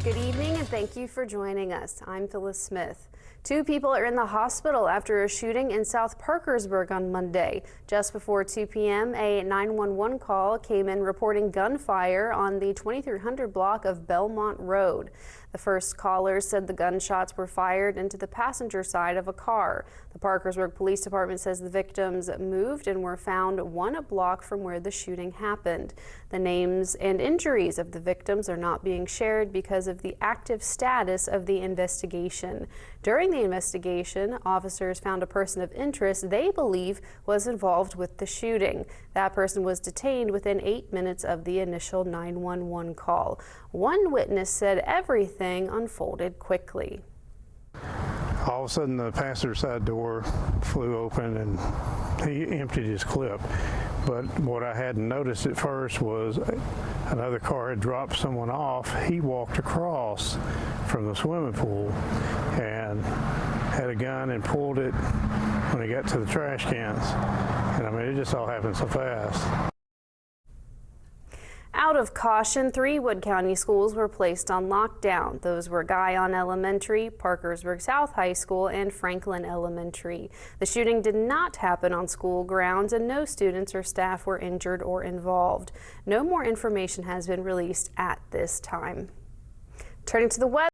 Good evening and thank you for joining us. I'm Phyllis Smith. 2 people are in the hospital after a shooting in South Parkersburg on Monday. Just before 2 p.m., a 911 call came in reporting gunfire on the 2300 block of Belmont Road. The first caller said the gunshots were fired into the passenger side of a car. The Parkersburg Police Department says the victims moved and were found 1 block from where the shooting happened. The names and injuries of the victims are not being shared because of the active status of the investigation. During the investigation, officers found a person of interest they believe was involved with the shooting. That person was detained within 8 minutes of the initial 911 call. One witness said everything unfolded quickly. All of a sudden, the passenger side door flew open and he emptied his clip. But what I hadn't noticed at first was another car had dropped someone off. He walked across from the swimming pool and had a gun and pulled it when he got to the trash cans. And I mean, it just all happened so fast. Out of caution, 3 Wood County schools were placed on lockdown. Those were Guyon Elementary, Parkersburg South High School, and Franklin Elementary. The shooting did not happen on school grounds, and no students or staff were injured or involved. No more information has been released at this time. Turning to the weather.